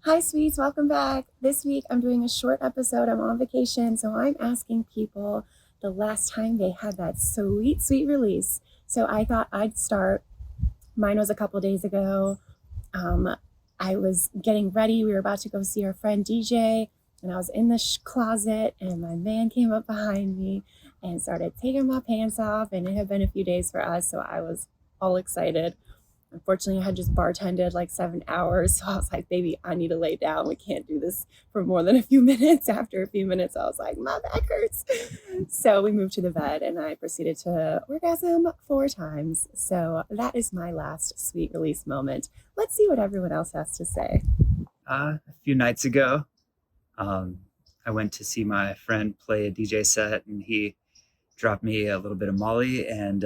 Hi, sweets. Welcome back. This week, I'm doing a short episode. I'm on vacation, so I'm asking people the last time they had that sweet, sweet release. So I thought I'd start. Mine was a couple days ago. Um, I was getting ready. We were about to go see our friend DJ, and I was in the closet, and my man came up behind me and started taking my pants off. And it had been a few days for us, so I was all excited. Unfortunately, I had just bartended like 7 hours. So I was like, baby, I need to lay down. We can't do this for more than a few minutes. After a few minutes, I was like, my back hurts. So we moved to the bed and I proceeded to orgasm 4 times. So that is my last sweet release moment. Let's see what everyone else has to say. A few nights ago, um, I went to see my friend play a DJ set, and he dropped me a little bit of Molly. And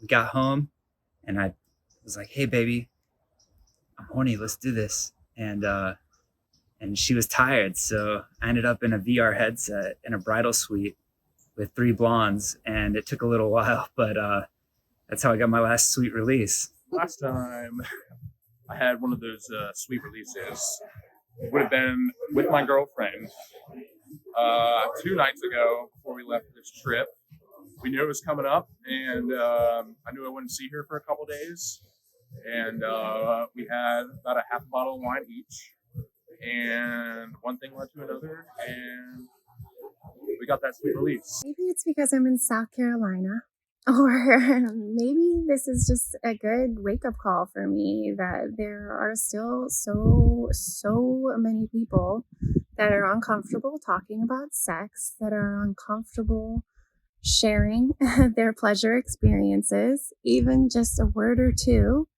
we got home, and I was like, "Hey, baby, I'm horny. Let's do this." And she was tired, so I ended up in a VR headset in a bridal suite with three blondes, and it took a little while, but that's how I got my last sweet release. Last time I had one of those sweet releases would have been with my girlfriend 2 nights ago before we left this trip. We knew it was coming up, and I knew I wouldn't see her for a couple days. And we had about a half bottle of wine each, and one thing led to another, and we got that sweet release. Maybe it's because I'm in South Carolina. Or maybe this is just a good wake up call for me that there are still so many people that are uncomfortable talking about sex, that are uncomfortable sharing their pleasure experiences, even just a word or two.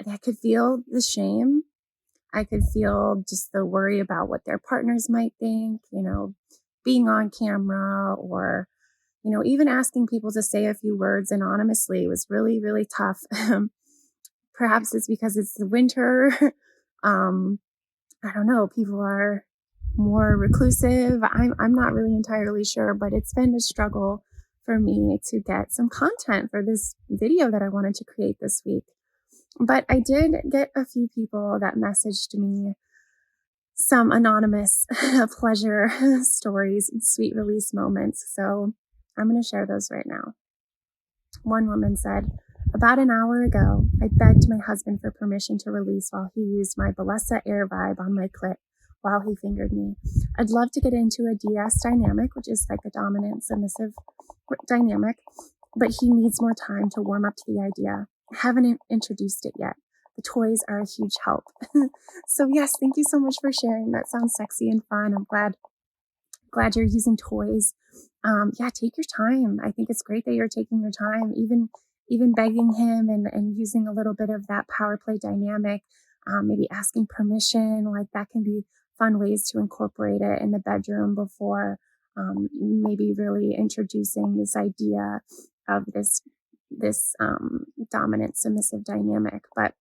I could feel the shame. I could feel just the worry about what their partners might think, being on camera or even asking people to say a few words anonymously was really, really tough. Perhaps it's because it's the winter. um, I don't know. People are more reclusive. I'm not really entirely sure, but it's been a struggle for me to get some content for this video that I wanted to create this week. But I did get a few people that messaged me some anonymous pleasure stories and sweet release moments. So I'm going to share those right now. One woman said, about an hour ago, I begged my husband for permission to release while he used my Bellesa Air Vibe on my clit while he fingered me. I'd love to get into a DS dynamic, which is like a dominant submissive dynamic, but he needs more time to warm up to the idea. I haven't introduced it yet. The toys are a huge help. So yes, thank you so much for sharing. That sounds sexy and fun. I'm glad you're using toys. Yeah, take your time. I think it's great that you're taking your time, even begging him and using a little bit of that power play dynamic, maybe asking permission, like that can be fun ways to incorporate it in the bedroom before maybe really introducing this idea of this dominant submissive dynamic. But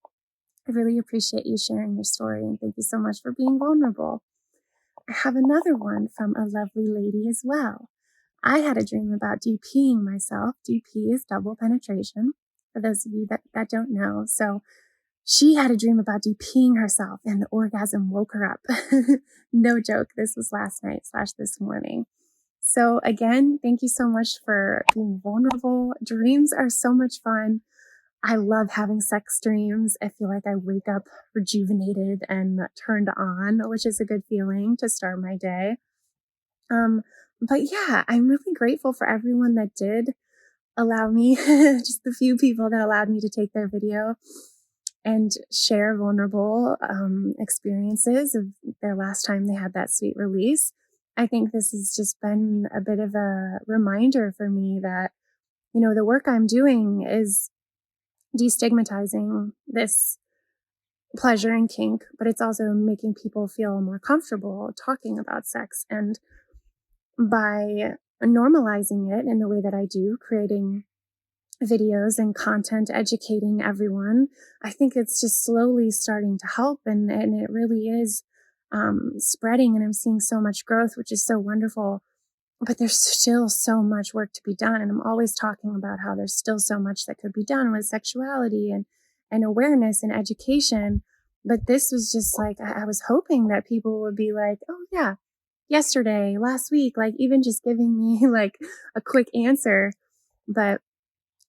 I really appreciate you sharing your story, and thank you so much for being vulnerable. I have another one from a lovely lady as well. I had a dream about DPing myself. DP is double penetration, for those of you that don't know. So she had a dream about DPing herself, and the orgasm woke her up. No joke. This was last night / this morning. So again, thank you so much for being vulnerable. Dreams are so much fun. I love having sex dreams. I feel like I wake up rejuvenated and turned on, which is a good feeling to start my day. But yeah, I'm really grateful for everyone that did allow me, just the few people that allowed me to take their video and share vulnerable experiences of their last time they had that sweet release. I think this has just been a bit of a reminder for me that, the work I'm doing is destigmatizing this pleasure and kink, but it's also making people feel more comfortable talking about sex. And by normalizing it in the way that I do, creating videos and content, educating everyone, I think it's just slowly starting to help. And it really is spreading. And I'm seeing so much growth, which is so wonderful. But there's still so much work to be done. And I'm always talking about how there's still so much that could be done with sexuality and awareness and education. But this was just like, I was hoping that people would be like, oh, yeah, yesterday, last week, like even just giving me like a quick answer. But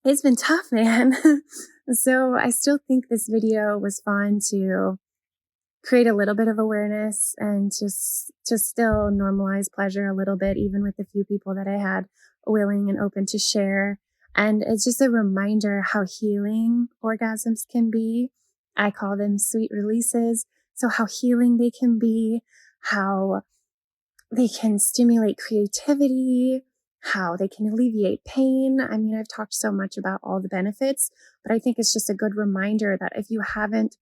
it's been tough, man. So I still think this video was fun to create a little bit of awareness and just to still normalize pleasure a little bit, even with the few people that I had willing and open to share. And it's just a reminder how healing orgasms can be. I call them sweet releases. So how healing they can be, how they can stimulate creativity, how they can alleviate pain. I mean, I've talked so much about all the benefits, but I think it's just a good reminder that if you haven't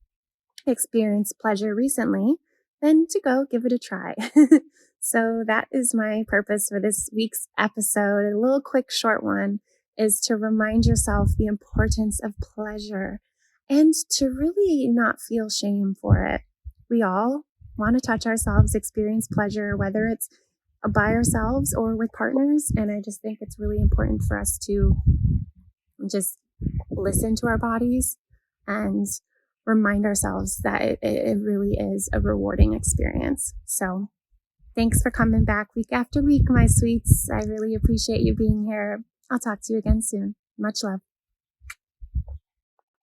experienced pleasure recently, then to go give it a try. So that is my purpose for this week's episode. A little quick short one is to remind yourself the importance of pleasure and to really not feel shame for it. We all want to touch ourselves, experience pleasure, whether it's by ourselves or with partners. And I just think it's really important for us to just listen to our bodies and remind ourselves that it really is a rewarding experience. So thanks for coming back week after week, my sweets. I really appreciate you being here. I'll talk to you again soon. Much love.